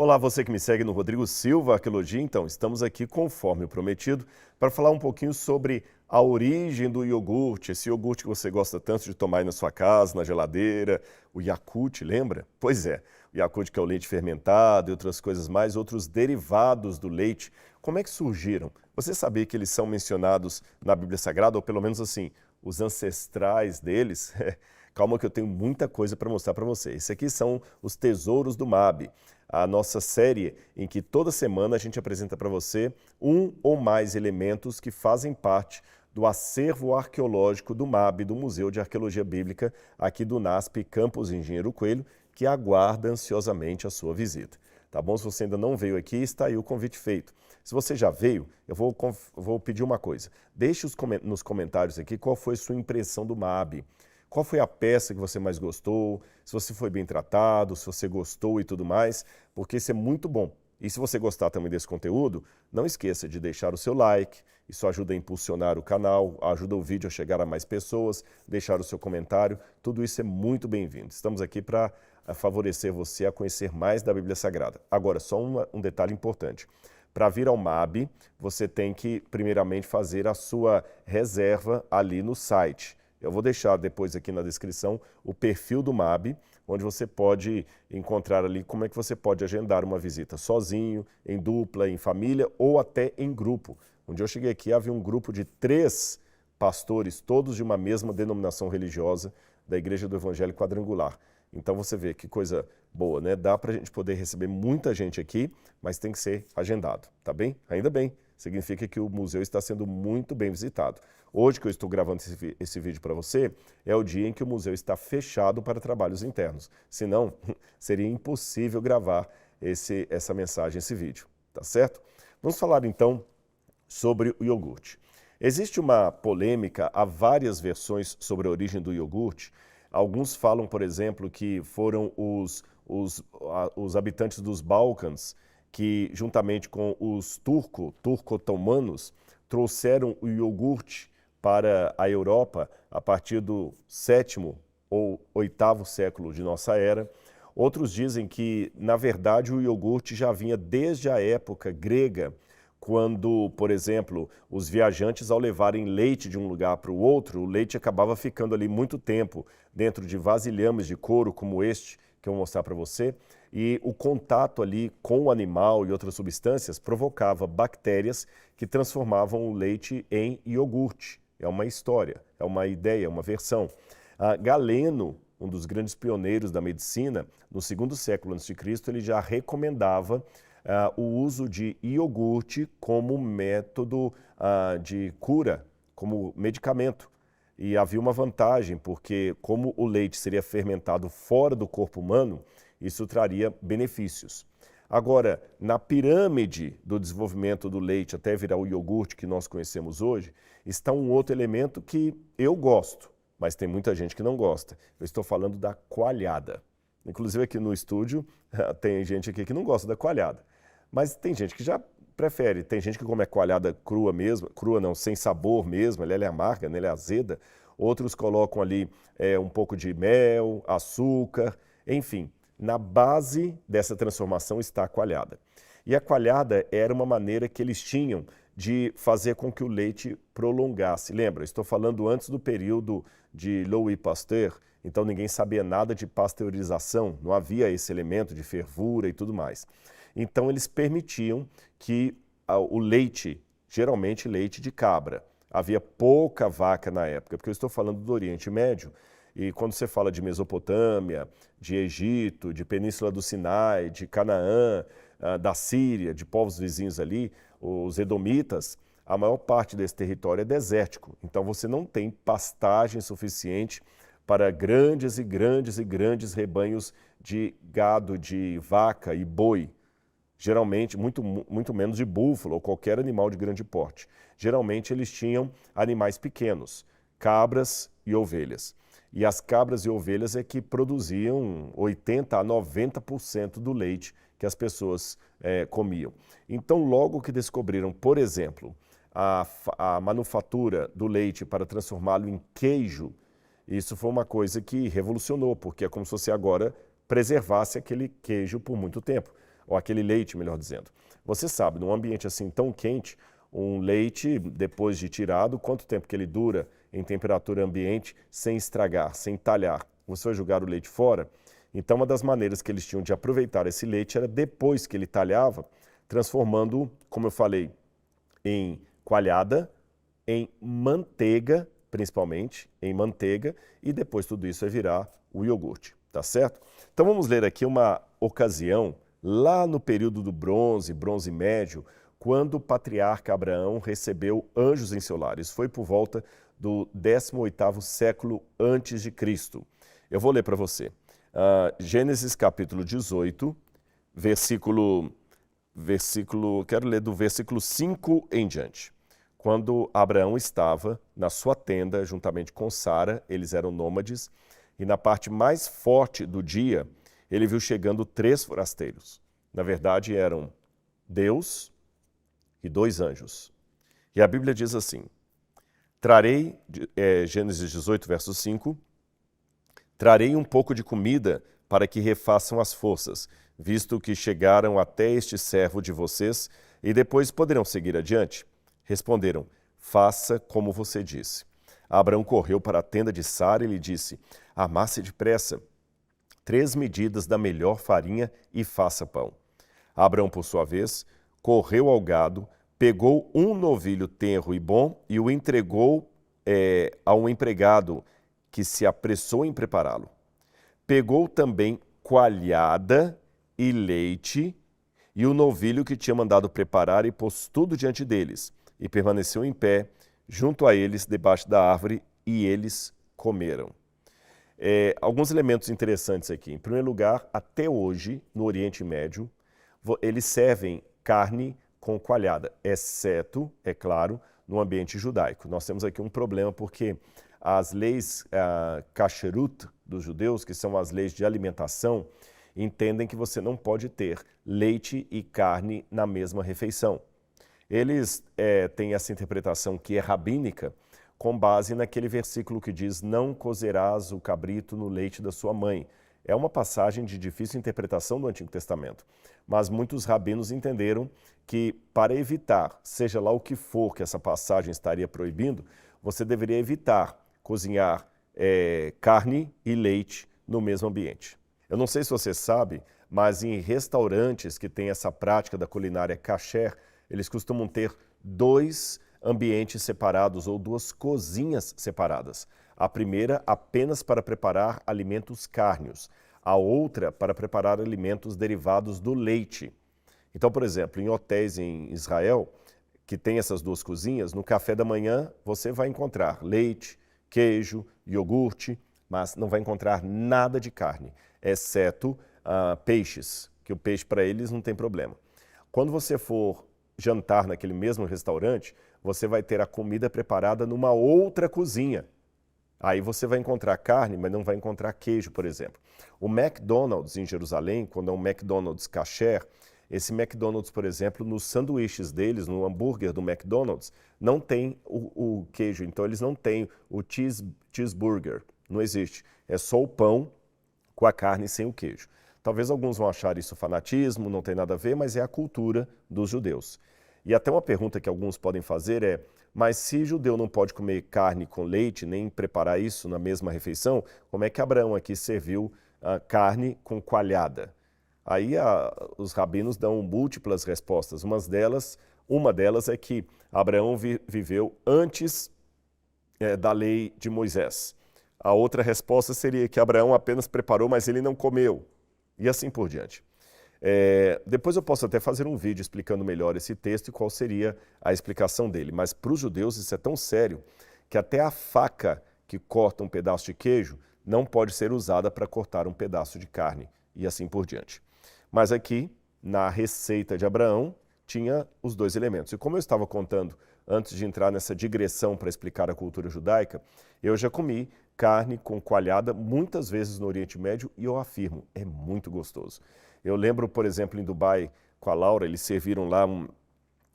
Olá, você que me segue no Rodrigo Silva Arqueologia. Então, estamos aqui, conforme o prometido, para falar um pouquinho sobre a origem do iogurte, esse iogurte que você gosta tanto de tomar aí na sua casa, na geladeira, o Yakult, lembra? Pois é, o Yakult, que é o leite fermentado e outras coisas mais, outros derivados do leite. Como é que surgiram? Você sabia que eles são mencionados na Bíblia Sagrada, ou pelo menos assim, os ancestrais deles? Calma que eu tenho muita coisa para mostrar para você. Esses aqui são os tesouros do MAB, a nossa série em que toda semana a gente apresenta para você um ou mais elementos que fazem parte do acervo arqueológico do MAB, do Museu de Arqueologia Bíblica, aqui do NASP Campus Engenheiro Coelho, que aguarda ansiosamente a sua visita. Tá bom? Se você ainda não veio aqui, está aí o convite feito. Se você já veio, eu vou pedir uma coisa. Deixe nos comentários aqui qual foi a sua impressão do MAB. Qual foi a peça que você mais gostou, se você foi bem tratado, se você gostou e tudo mais, porque isso é muito bom. E se você gostar também desse conteúdo, não esqueça de deixar o seu like, isso ajuda a impulsionar o canal, ajuda o vídeo a chegar a mais pessoas, deixar o seu comentário, tudo isso é muito bem-vindo. Estamos aqui para favorecer você a conhecer mais da Bíblia Sagrada. Agora, só um detalhe importante. Para vir ao MAB, você tem que primeiramente fazer a sua reserva ali no site. Eu vou deixar depois aqui na descrição o perfil do MAB, onde você pode encontrar ali como é que você pode agendar uma visita sozinho, em dupla, em família ou até em grupo. Um dia eu cheguei aqui, havia um grupo de 3 pastores, todos de uma mesma denominação religiosa, da Igreja do Evangelho Quadrangular. Então você vê que coisa boa, né? Dá para a gente poder receber muita gente aqui, mas tem que ser agendado, tá bem? Ainda bem, significa que o museu está sendo muito bem visitado. Hoje que eu estou gravando esse vídeo para você, é o dia em que o museu está fechado para trabalhos internos. Senão, seria impossível gravar essa mensagem, esse vídeo, tá certo? Vamos falar então sobre o iogurte. Existe uma polêmica, há várias versões sobre a origem do iogurte. Alguns falam, por exemplo, que foram os habitantes dos Balcãs que, juntamente com os turco-otomanos, trouxeram o iogurte para a Europa a partir do 7º ou 8º século de nossa era. Outros dizem que, na verdade, o iogurte já vinha desde a época grega, quando, por exemplo, os viajantes, ao levarem leite de um lugar para o outro, o leite acabava ficando ali muito tempo dentro de vasilhames de couro, como este que eu vou mostrar para você, e o contato ali com o animal e outras substâncias provocava bactérias que transformavam o leite em iogurte. É uma história, é uma ideia, uma versão. Galeno, um dos grandes pioneiros da medicina, no 2º século a.C., ele já recomendava o uso de iogurte como método de cura, como medicamento. E havia uma vantagem, porque como o leite seria fermentado fora do corpo humano, isso traria benefícios. Agora, na pirâmide do desenvolvimento do leite até virar o iogurte que nós conhecemos hoje, está um outro elemento que eu gosto, mas tem muita gente que não gosta. Eu estou falando da coalhada. Inclusive aqui no estúdio tem gente aqui que não gosta da coalhada. Mas tem gente que já prefere, tem gente que come a coalhada crua mesmo, crua não, sem sabor mesmo, ela é amarga, ela é azeda. Outros colocam ali um pouco de mel, açúcar, enfim. Na base dessa transformação está a coalhada. E a coalhada era uma maneira que eles tinham de fazer com que o leite prolongasse. Lembra, estou falando antes do período de Louis Pasteur, então ninguém sabia nada de pasteurização, não havia esse elemento de fervura e tudo mais. Então eles permitiam que o leite, geralmente leite de cabra, havia pouca vaca na época, porque eu estou falando do Oriente Médio, e quando você fala de Mesopotâmia, de Egito, de Península do Sinai, de Canaã, da Síria, de povos vizinhos ali, os edomitas, a maior parte desse território é desértico. Então você não tem pastagem suficiente para grandes e grandes e grandes rebanhos de gado, de vaca e boi. Geralmente, muito menos de búfalo ou qualquer animal de grande porte. Geralmente eles tinham animais pequenos, cabras e ovelhas. E as cabras e ovelhas é que produziam 80% a 90% do leite que as pessoas comiam. Então, logo que descobriram, por exemplo, a manufatura do leite para transformá-lo em queijo, isso foi uma coisa que revolucionou, porque é como se você agora preservasse aquele queijo por muito tempo. ou aquele leite, melhor dizendo. Você sabe, num ambiente assim tão quente, um leite, depois de tirado, quanto tempo que ele dura em temperatura ambiente sem estragar, sem talhar? Você vai jogar o leite fora? Então, uma das maneiras que eles tinham de aproveitar esse leite era depois que ele talhava, transformando, como eu falei, em coalhada, em manteiga, principalmente, em manteiga, e depois tudo isso vai virar o iogurte, tá certo? Então vamos ler aqui uma ocasião, lá no período do bronze médio, quando o patriarca Abraão recebeu anjos em seu lar. Isso foi por volta do 18º século antes de Cristo. Eu vou ler para você. Gênesis capítulo 18, quero ler do versículo 5 em diante. Quando Abraão estava na sua tenda, juntamente com Sara, eles eram nômades, e na parte mais forte do dia, ele viu chegando 3 forasteiros. Na verdade, eram Deus e 2 anjos. E a Bíblia diz assim, Gênesis 18, verso 5, trarei um pouco de comida para que refaçam as forças, visto que chegaram até este servo de vocês, e depois poderão seguir adiante. Responderam, faça como você disse. Abraão correu para a tenda de Sara e lhe disse, amasse depressa 3 medidas da melhor farinha e faça pão. Abraão, por sua vez, correu ao gado, pegou um novilho tenro e bom e o entregou a um empregado que se apressou em prepará-lo. Pegou também coalhada e leite e o novilho que tinha mandado preparar e pôs tudo diante deles. E permaneceu em pé, junto a eles, debaixo da árvore, e eles comeram. Alguns elementos interessantes aqui. Em primeiro lugar, até hoje, no Oriente Médio, eles servem carne com coalhada, exceto, é claro, no ambiente judaico. Nós temos aqui um problema porque as leis kasherut dos judeus, que são as leis de alimentação, entendem que você não pode ter leite e carne na mesma refeição. Eles têm essa interpretação que é rabínica, com base naquele versículo que diz, não cozerás o cabrito no leite da sua mãe. É uma passagem de difícil interpretação do Antigo Testamento, mas muitos rabinos entenderam que para evitar, seja lá o que for que essa passagem estaria proibindo, você deveria evitar cozinhar carne e leite no mesmo ambiente. Eu não sei se você sabe, mas em restaurantes que têm essa prática da culinária kasher, eles costumam ter 2 ambientes separados ou 2 cozinhas separadas. A primeira apenas para preparar alimentos cárneos, a outra para preparar alimentos derivados do leite. Então, por exemplo, em hotéis em Israel, que tem essas 2 cozinhas, no café da manhã você vai encontrar leite, queijo, iogurte, mas não vai encontrar nada de carne, exceto peixes, que o peixe para eles não tem problema. Quando você for jantar naquele mesmo restaurante, você vai ter a comida preparada numa outra cozinha. Aí você vai encontrar carne, mas não vai encontrar queijo, por exemplo. O McDonald's em Jerusalém, quando é um McDonald's kasher, esse McDonald's, por exemplo, nos sanduíches deles, no hambúrguer do McDonald's, não tem o queijo. Então, eles não têm o cheeseburger. Não existe. É só o pão com a carne sem o queijo. Talvez alguns vão achar isso fanatismo, não tem nada a ver, mas é a cultura dos judeus. E até uma pergunta que alguns podem fazer é, mas se judeu não pode comer carne com leite, nem preparar isso na mesma refeição, como é que Abraão aqui serviu carne com coalhada? Aí os rabinos dão múltiplas respostas. Uma delas é que Abraão viveu antes da lei de Moisés. A outra resposta seria que Abraão apenas preparou, mas ele não comeu. E assim por diante. Depois eu posso até fazer um vídeo explicando melhor esse texto e qual seria a explicação dele. Mas para os judeus isso é tão sério que até a faca que corta um pedaço de queijo não pode ser usada para cortar um pedaço de carne e assim por diante. Mas aqui, na receita de Abraão, tinha os 2 elementos. E como eu estava contando antes de entrar nessa digressão para explicar a cultura judaica, eu já comi carne com coalhada muitas vezes no Oriente Médio e eu afirmo, é muito gostoso. Eu lembro, por exemplo, em Dubai, com a Laura, eles serviram lá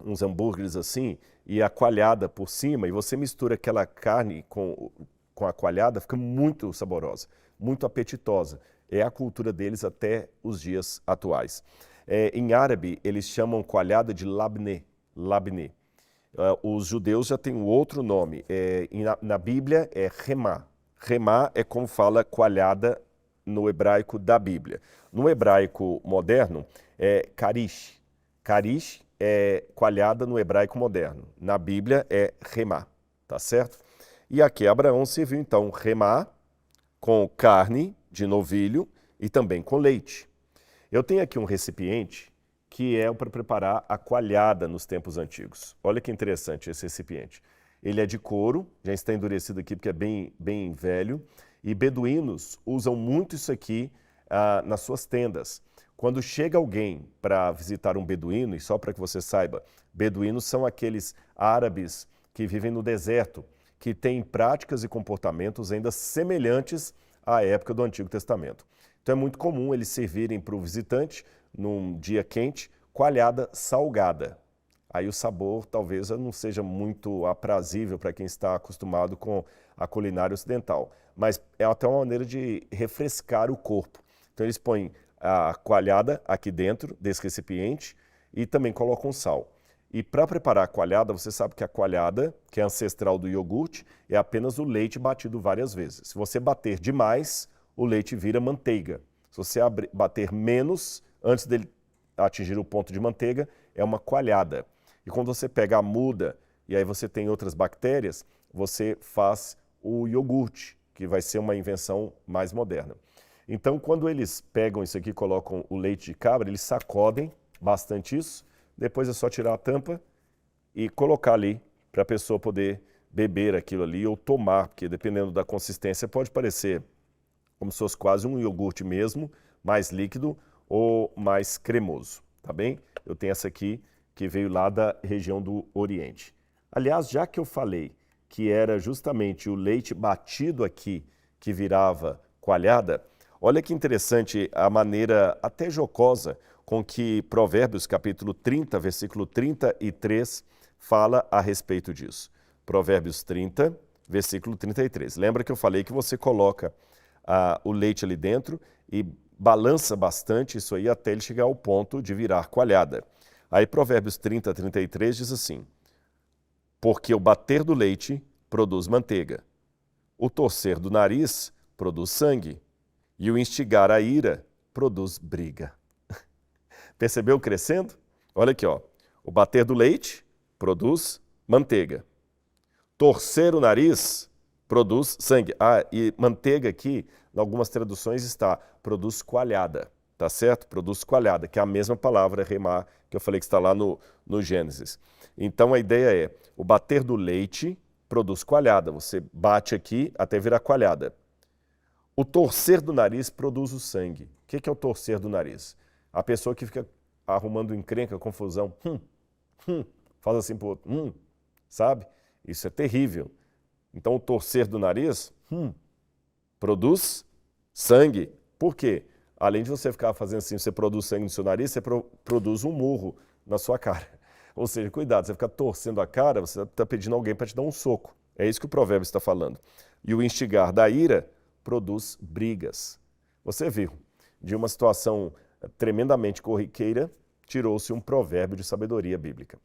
uns hambúrgueres assim e a coalhada por cima, e você mistura aquela carne com a coalhada, fica muito saborosa, muito apetitosa. É a cultura deles até os dias atuais. Em árabe, eles chamam coalhada de labneh. Labneh. Os judeus já têm um outro nome. Na Bíblia é remá. Remá é como fala coalhada no hebraico da Bíblia. No hebraico moderno é karish. Karish é coalhada no hebraico moderno. Na Bíblia é remá, tá certo? E aqui Abraão serviu então remá com carne de novilho e também com leite. Eu tenho aqui um recipiente que é para preparar a coalhada nos tempos antigos. Olha que interessante esse recipiente. Ele é de couro, já está endurecido aqui porque é bem velho, e beduínos usam muito isso aqui nas suas tendas. Quando chega alguém para visitar um beduíno, e só para que você saiba, beduínos são aqueles árabes que vivem no deserto, que têm práticas e comportamentos ainda semelhantes à época do Antigo Testamento. Então é muito comum eles servirem para o visitante, num dia quente, coalhada salgada. Aí o sabor talvez não seja muito aprazível para quem está acostumado com a culinária ocidental, mas é até uma maneira de refrescar o corpo. Então eles põem a coalhada aqui dentro desse recipiente e também colocam sal. E para preparar a coalhada, você sabe que a coalhada, que é ancestral do iogurte, é apenas o leite batido várias vezes. Se você bater demais, o leite vira manteiga. Se você bater menos, antes dele atingir o ponto de manteiga, é uma coalhada. E quando você pega a muda e aí você tem outras bactérias, você faz o iogurte, que vai ser uma invenção mais moderna. Então, quando eles pegam isso aqui e colocam o leite de cabra, eles sacodem bastante isso, depois é só tirar a tampa e colocar ali para a pessoa poder beber aquilo ali ou tomar, porque dependendo da consistência pode parecer como se fosse quase um iogurte mesmo, mais líquido ou mais cremoso, tá bem? Eu tenho essa aqui que veio lá da região do Oriente. Aliás, já que eu falei que era justamente o leite batido aqui que virava coalhada, olha que interessante a maneira até jocosa com que Provérbios capítulo 30, versículo 33, fala a respeito disso. Provérbios 30, versículo 33. Lembra que eu falei que você coloca o leite ali dentro e balança bastante isso aí até ele chegar ao ponto de virar coalhada. Aí Provérbios 30, 33 diz assim: porque o bater do leite produz manteiga, o torcer do nariz produz sangue, e o instigar a ira produz briga. Percebeu crescendo? Olha aqui, ó. O bater do leite produz manteiga. Torcer o nariz produz sangue. E manteiga aqui, em algumas traduções está, produz coalhada, tá certo? Produz coalhada, que é a mesma palavra, remar, que eu falei que está lá no Gênesis. Então a ideia é, o bater do leite produz coalhada. Você bate aqui até virar coalhada. O torcer do nariz produz o sangue. O que é o torcer do nariz? A pessoa que fica arrumando encrenca, confusão, faz assim pro outro, sabe? Isso é terrível. Então o torcer do nariz produz sangue. Por quê? Além de você ficar fazendo assim, você produz sangue no seu nariz, você produz um murro na sua cara. Ou seja, cuidado, você fica torcendo a cara, você está pedindo alguém para te dar um soco. É isso que o provérbio está falando. E o instigar da ira produz brigas. Você viu, de uma situação tremendamente corriqueira, tirou-se um provérbio de sabedoria bíblica.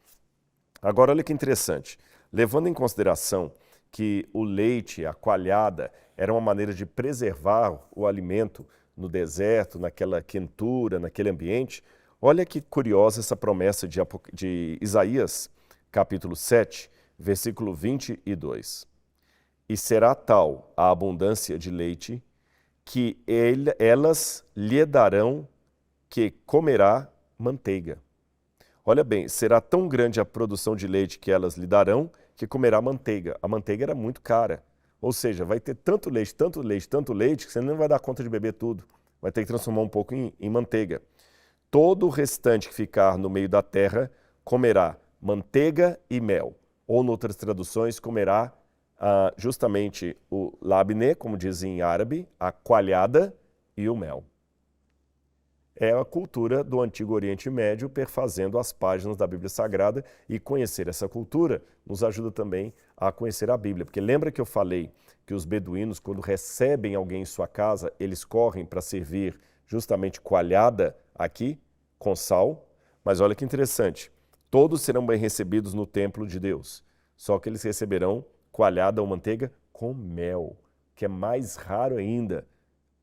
Agora, olha que interessante. Levando em consideração que o leite, a coalhada, era uma maneira de preservar o alimento no deserto, naquela quentura, naquele ambiente, olha que curiosa essa promessa de Isaías, capítulo 7, versículo 22. E será tal a abundância de leite que elas lhe darão que comerá manteiga. Olha bem, será tão grande a produção de leite que elas lhe darão que comerá manteiga. A manteiga era muito cara. Ou seja, vai ter tanto leite, tanto leite, tanto leite, que você não vai dar conta de beber tudo. Vai ter que transformar um pouco em manteiga. Todo o restante que ficar no meio da terra comerá manteiga e mel. Ou, em outras traduções, comerá justamente o labneh, como dizem em árabe, a coalhada e o mel. É a cultura do Antigo Oriente Médio perfazendo as páginas da Bíblia Sagrada, e conhecer essa cultura nos ajuda também a conhecer a Bíblia. Porque lembra que eu falei que os beduínos, quando recebem alguém em sua casa, eles correm para servir justamente coalhada aqui? com sal, mas olha que interessante, todos serão bem recebidos no templo de Deus, só que eles receberão coalhada ou manteiga com mel, que é mais raro ainda.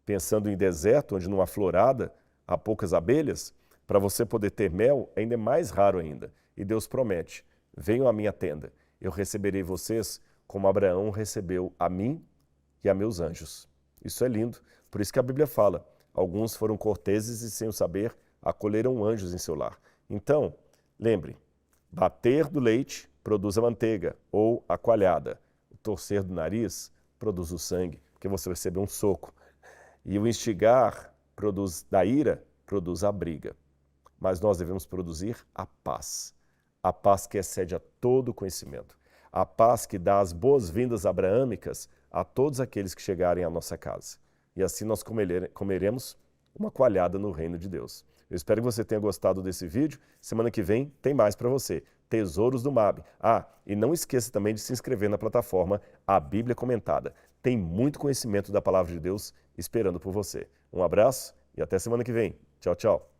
Pensando em deserto, onde numa florada há poucas abelhas, para você poder ter mel, ainda é mais raro ainda. E Deus promete, venham à minha tenda, eu receberei vocês como Abraão recebeu a mim e a meus anjos. Isso é lindo, por isso que a Bíblia fala, alguns foram corteses e sem o saber, acolheram anjos em seu lar. Então, lembre, bater do leite produz a manteiga ou a coalhada. O torcer do nariz produz o sangue, porque você recebeu um soco. E o instigar da ira produz a briga. Mas nós devemos produzir a paz que excede a todo conhecimento. A paz que dá as boas-vindas abraâmicas a todos aqueles que chegarem à nossa casa. E assim nós comeremos uma coalhada no reino de Deus. Eu espero que você tenha gostado desse vídeo. Semana que vem tem mais para você. Tesouros do MAB. E não esqueça também de se inscrever na plataforma A Bíblia Comentada. Tem muito conhecimento da Palavra de Deus esperando por você. Um abraço e até semana que vem. Tchau, tchau.